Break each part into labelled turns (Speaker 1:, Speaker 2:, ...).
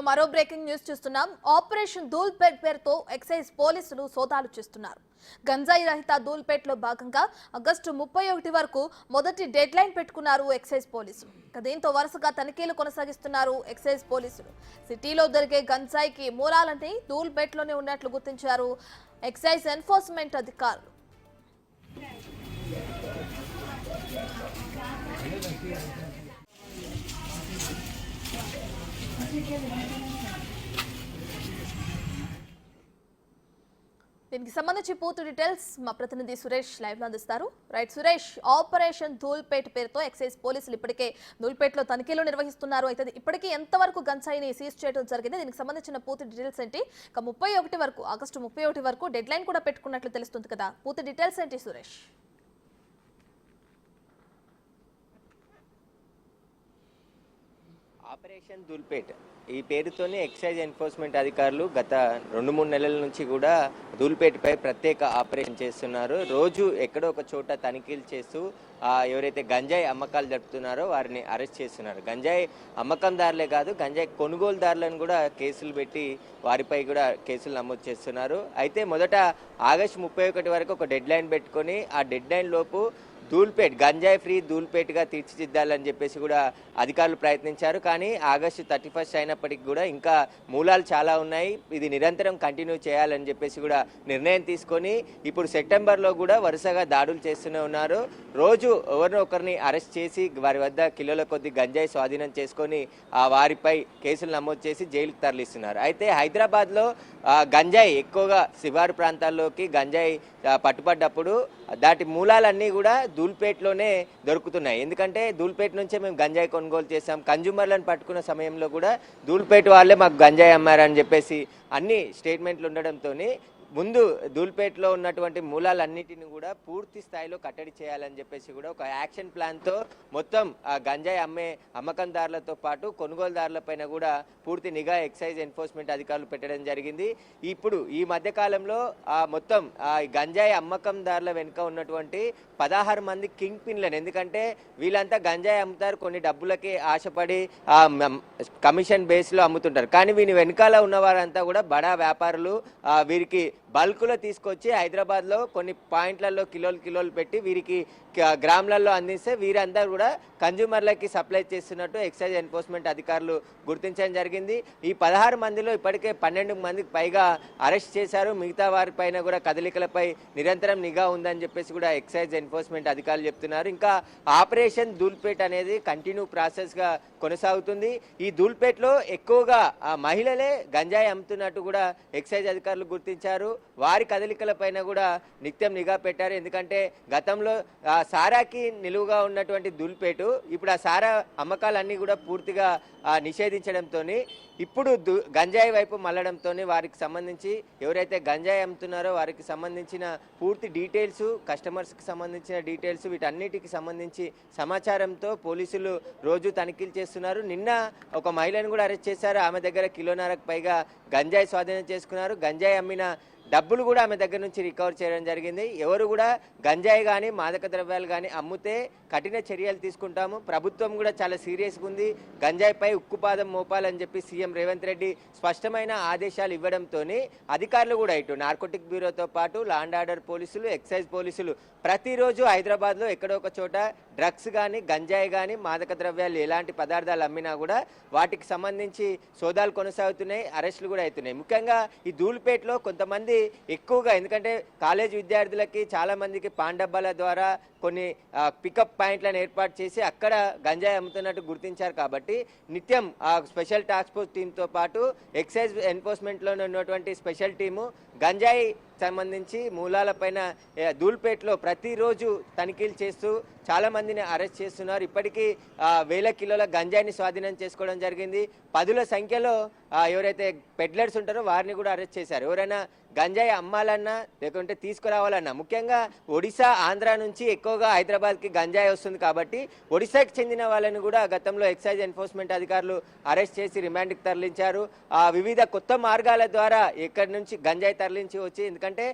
Speaker 1: మరో breaking news చూస్తున్నాం. Operation Dhoolpet పేరుతో ఎక్సైజ్ పోలీసులు సోదాలు చేస్తున్నారు. గంజాయి రహిత ధూల్పేట్ లో భాగంగా ఆగస్టు 31 వరకు మొదటి డెడ్ లైన్ పెట్టుకున్నారు ఎక్సైజ్ పోలీసులు. దీంతో వరుసగా తనిఖీలు కొనసాగిస్తున్నారు ఎక్సైజ్ పోలీసులు. సిటీలో దొరికే గంజాయికి మూలాలన్నీ ధూల్పేట్ లోనే ఉన్నట్లు గుర్తించారు ఎక్సైజ్ ఎన్ఫోర్స్మెంట్ అధికారులు. దీనికి సంబంధించి పూర్తి డీటెయిల్స్ మా ప్రతినిధి సురేష్ లైవ్ లో అందిస్తారు. రైట్ సురేష్, ఆపరేషన్ ధూల్పేట్ పేరుతో ఎక్సైజ్ పోలీసులు ఇప్పటికే ధూల్పేట్ లో తనిఖీలు నిర్వహిస్తున్నారు. అయితే ఇప్పటికీ ఎంతవరకు గంజాయిని సీజ్ చేయడం జరిగింది, దీనికి సంబంధించిన పూర్తి డీటెయిల్స్ ఏంటి? ఇక 31 వరకు ఆగస్టు 31 వరకు డెడ్ లైన్ కూడా పెట్టుకున్నట్లు తెలుస్తుంది కదా, పూర్తి డీటెయిల్స్ ఏంటి సురేష్?
Speaker 2: ఆపరేషన్ ధూల్పేట్ ఈ పేరుతోనే ఎక్సైజ్ ఎన్ఫోర్స్మెంట్ అధికారులు గత 2-3 నెలల నుంచి కూడా ధూల్పేట్పై ప్రత్యేక ఆపరేషన్ చేస్తున్నారు. రోజు ఎక్కడో ఒక చోట తనిఖీలు చేస్తూ ఎవరైతే గంజాయి అమ్మకాలు జరుపుతున్నారో వారిని అరెస్ట్ చేస్తున్నారు. గంజాయి అమ్మకందారులే కాదు, గంజాయి కొనుగోలుదారులను కూడా కేసులు పెట్టి వారిపై కూడా కేసులు నమోదు చేస్తున్నారు. అయితే మొదట ఆగస్టు 31 వరకు ఒక డెడ్ లైన్ పెట్టుకొని ఆ డెడ్ లైన్ లోపు ధూల్పేట్ గంజాయి ఫ్రీ ధూల్పేట్గా తీర్చిదిద్దాలని చెప్పేసి కూడా అధికారులు ప్రయత్నించారు. కానీ ఆగస్టు 31 అయినప్పటికీ కూడా ఇంకా మూలాలు చాలా ఉన్నాయి, ఇది నిరంతరం కంటిన్యూ చేయాలని చెప్పేసి కూడా నిర్ణయం తీసుకొని ఇప్పుడు సెప్టెంబర్లో కూడా వరుసగా దాడులు చేస్తూనే ఉన్నారు. రోజు ఎవరినో ఒకరిని అరెస్ట్ చేసి వారి వద్ద కిలోల కొద్ది గంజాయి స్వాధీనం చేసుకొని వారిపై కేసులు నమోదు చేసి జైలుకు తరలిస్తున్నారు. అయితే హైదరాబాద్లో గంజాయి ఎక్కువగా శివారు ప్రాంతాల్లోకి గంజాయి పట్టుబడ్డప్పుడు దాటి మూలాలన్నీ కూడా ధూల్పేట్లోనే దొరుకుతున్నాయి. ఎందుకంటే ధూల్పేట్ నుంచే మేము గంజాయి కొనుగోలు చేసాం, కన్జ్యూమర్లను పట్టుకున్న సమయంలో కూడా ధూల్పేట్ వాళ్ళే మాకు గంజాయి అమ్మారని చెప్పేసి అన్ని స్టేట్మెంట్లు ఉండడంతో ముందు ధూల్పేట్లో ఉన్నటువంటి మూలాలన్నిటిని కూడా పూర్తి స్థాయిలో కట్టడి చేయాలని చెప్పేసి కూడా ఒక యాక్షన్ ప్లాన్తో మొత్తం గంజాయి అమ్మకందారులతో పాటు కొనుగోలుదారులపైన కూడా పూర్తి నిఘా ఎక్సైజ్ ఎన్ఫోర్స్మెంట్ అధికారులు పెట్టడం జరిగింది. ఇప్పుడు ఈ మధ్యకాలంలో మొత్తం గంజాయి అమ్మకందారుల వెనుక ఉన్నటువంటి 16 మంది కింగ్ పిన్లను, ఎందుకంటే వీళ్ళంతా గంజాయి అమ్ముతారు, కొన్ని డబ్బులకి ఆశపడి కమిషన్ బేస్లో అమ్ముతుంటారు. కానీ వీని వెనకాల ఉన్న వారంతా కూడా బడా వ్యాపారులు. వీరికి బల్క్లో తీసుకొచ్చి హైదరాబాద్లో కొన్ని పాయింట్లలో కిలోలు పెట్టి వీరికి గ్రామాలలో అందిస్తే వీరందరూ కూడా కన్జ్యూమర్లకి సప్లై చేస్తున్నట్టు ఎక్సైజ్ ఎన్ఫోర్స్మెంట్ అధికారులు గుర్తించడం జరిగింది. ఈ 16 మందిలో ఇప్పటికే 12 మందికి పైగా అరెస్ట్ చేశారు. మిగతా వారిపైన కూడా కదలికలపై నిరంతరం నిఘా ఉందని చెప్పేసి కూడా ఎక్సైజ్ ఎన్ఫోర్స్మెంట్ అధికారులు చెప్తున్నారు. ఇంకా ఆపరేషన్ ధూల్పేట్ అనేది కంటిన్యూ ప్రాసెస్గా కొనసాగుతుంది. ఈ ధూల్పేట్లో ఎక్కువగా మహిళలే గంజాయి అమ్ముతున్నట్టు కూడా ఎక్సైజ్ అధికారులు గుర్తించారు. వారి కదలికలపైన కూడా నిత్యం నిఘా పెట్టారు. ఎందుకంటే గతంలో సారాకి నిలువుగా ఉన్నటువంటి ధూల్పేటు ఇప్పుడు ఆ సారా అమ్మకాలన్నీ కూడా పూర్తిగా నిషేధించడంతో ఇప్పుడు గంజాయి వైపు మళ్ళడంతో వారికి సంబంధించి ఎవరైతే గంజాయి అమ్ముతున్నారో వారికి సంబంధించిన పూర్తి డీటెయిల్స్, కస్టమర్స్కి సంబంధించిన డీటెయిల్స్, వీటన్నిటికి సంబంధించి సమాచారంతో పోలీసులు రోజు తనిఖీలు చేస్తున్నారు. నిన్న ఒక మహిళను కూడా అరెస్ట్ చేశారు. ఆమె దగ్గర 1.5 కిలోలకు పైగా గంజాయి స్వాధీనం చేసుకున్నారు. గంజాయి అమ్మిన డబ్బులు కూడా ఆమె దగ్గర నుంచి రికవర్ చేయడం జరిగింది. ఎవరు కూడా గంజాయి కానీ మాదక ద్రవ్యాలు కానీ అమ్మితే కఠిన చర్యలు తీసుకుంటాము, ప్రభుత్వం కూడా చాలా సీరియస్గా ఉంది, గంజాయిపై ఉక్కుపాదం మోపాలని చెప్పి సీఎం రేవంత్ రెడ్డి స్పష్టమైన ఆదేశాలు ఇవ్వడంతో అధికారులు కూడా ఇటు నార్కోటిక్ బ్యూరోతో పాటు లా అండ్ ఆర్డర్ పోలీసులు, ఎక్సైజ్ పోలీసులు ప్రతిరోజు హైదరాబాద్లో ఎక్కడో ఒక చోట డ్రగ్స్ కానీ గంజాయి కానీ మాదక ద్రవ్యాలు ఎలాంటి పదార్థాలు అమ్మినా కూడా వాటికి సంబంధించి సోదాలు కొనసాగుతున్నాయి, అరెస్టులు కూడా అవుతున్నాయి. ముఖ్యంగా ఈ ధూల్పేట్లో కొంతమంది ఎక్కువగా, ఎందుకంటే కాలేజ్ విద్యార్థులకి చాలా మందికి పాన్ డబ్బాల ద్వారా కొన్ని పికప్ పాయింట్లను ఏర్పాటు చేసి అక్కడ గంజాయి అమ్ముతున్నట్టు గుర్తించారు. కాబట్టి నిత్యం స్పెషల్ టాస్క్ ఫోర్స్ టీంతో పాటు ఎక్సైజ్ ఎన్ఫోర్స్మెంట్లో ఉన్నటువంటి స్పెషల్ టీము గంజాయి సంబంధించి మూలాలపైన ధూల్పేట్లో ప్రతిరోజు తనిఖీలు చేస్తూ చాలా మందిని అరెస్ట్ చేస్తున్నారు. ఇప్పటికీ 1000 కిలోల గంజాయిని స్వాధీనం చేసుకోవడం జరిగింది. 10ల సంఖ్యలో ఎవరైతే పెడ్లర్స్ ఉంటారో వారిని కూడా అరెస్ట్ చేశారు. ఎవరైనా గంజాయి అమ్మాలన్నా లేకుంటే తీసుకురావాలన్నా, ముఖ్యంగా ఒడిశా, ఆంధ్ర నుంచి ఎక్కువగా హైదరాబాద్కి గంజాయి వస్తుంది కాబట్టి ఒడిశాకి చెందిన వాళ్ళని కూడా గతంలో ఎక్సైజ్ ఎన్ఫోర్స్మెంట్ అధికారులు అరెస్ట్ చేసి రిమాండ్కి తరలించారు. వివిధ కొత్త మార్గాల ద్వారా ఇక్కడి నుంచి గంజాయి తరలించి వచ్చి, ఎందుకంటే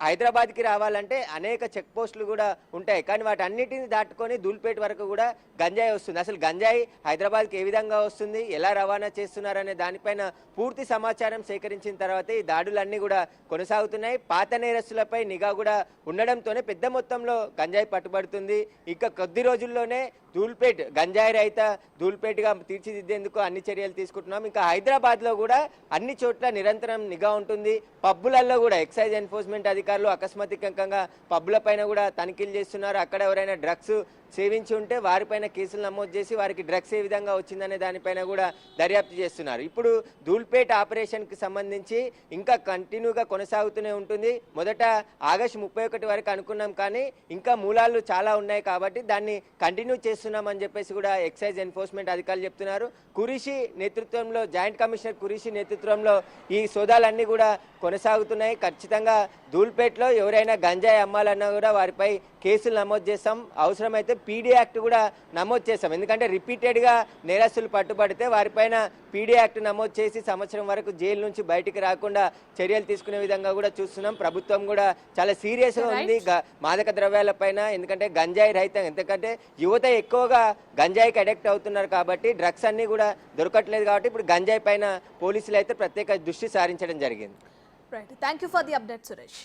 Speaker 2: హైదరాబాద్కి రావాలంటే అనేక చెక్ పోస్టులు కూడా ఉంటాయి, కానీ వాటి అన్నిటిని దాటుకొని ధూల్పేట్ వరకు కూడా గంజాయి వస్తుంది. అసలు గంజాయి హైదరాబాద్కి ఏ విధంగా వస్తుంది, ఎలా రవాణా చేస్తున్నారనే దానిపై వారిపైన పూర్తి సమాచారం సేకరించిన తర్వాత ఈ దాడులన్నీ కూడా కొనసాగుతున్నాయి. పాత నేరస్తులపై నిఘా కూడా ఉండడంతోనే పెద్ద మొత్తంలో గంజాయి పట్టుబడుతుంది. ఇక కొద్ది రోజుల్లోనే ధూల్పేట్ గంజాయి రహిత ధూల్పేట్గా తీర్చిదిద్దేందుకు అన్ని చర్యలు తీసుకుంటున్నాం. ఇంకా హైదరాబాద్లో కూడా అన్ని చోట్ల నిరంతరం నిఘా ఉంటుంది. పబ్బులలో కూడా ఎక్సైజ్ ఎన్ఫోర్స్మెంట్ అధికారులు అకస్మాత్తుకంగా పబ్బుల పైన కూడా తనిఖీలు చేస్తున్నారు. అక్కడ ఎవరైనా డ్రగ్స్ సేవించి ఉంటే వారిపైన కేసులు నమోదు చేసి వారికి డ్రగ్స్ ఏ విధంగా వచ్చిందనే దానిపైన కూడా దర్యాప్తు చేస్తున్నారు. ఇప్పుడు ధూల్పేట్ ఆపరేషన్కి సంబంధించి ఇంకా కంటిన్యూగా కొనసాగుతూనే ఉంటుంది. మొదట ఆగస్టు 31 వరకు అనుకున్నాం, కానీ ఇంకా మూలాలు చాలా ఉన్నాయి కాబట్టి దాన్ని కంటిన్యూ చేస్తున్నామని చెప్పేసి కూడా ఎక్సైజ్ ఎన్ఫోర్స్మెంట్ అధికారులు చెప్తున్నారు. కురిషి నేతృత్వంలో, జాయింట్ కమిషనర్ కురిషి నేతృత్వంలో ఈ సోదాలన్నీ కూడా కొనసాగుతున్నాయి. ఖచ్చితంగా ధూల్పేట్లో ఎవరైనా గంజాయి అమ్మాలన్నా కూడా వారిపై కేసులు నమోదు చేస్తాం. అవసరమైతే పీడీ యాక్ట్ కూడా నమోదు చేస్తాం. ఎందుకంటే రిపీటెడ్గా నేరస్తులు పట్టుబడితే వారిపైన పీడీ యాక్ట్ నమోదు చేసి సంవత్సరం వరకు జైలు నుంచి బయటికి రాకుండా చర్యలు తీసుకునే విధంగా కూడా చూస్తున్నాం. ప్రభుత్వం కూడా చాలా సీరియస్గా ఉంది మాదక ద్రవ్యాల పైన. ఎందుకంటే గంజాయి రహితం, ఎందుకంటే యువత ఎక్కువగా గంజాయికి అడిక్ట్ అవుతున్నారు కాబట్టి డ్రగ్స్ అన్నీ కూడా దొరకట్లేదు కాబట్టి ఇప్పుడు గంజాయి పైన పోలీసులు అయితే ప్రత్యేక దృష్టి సారించడం జరిగింది.
Speaker 1: Right, thank you for the update Suresh.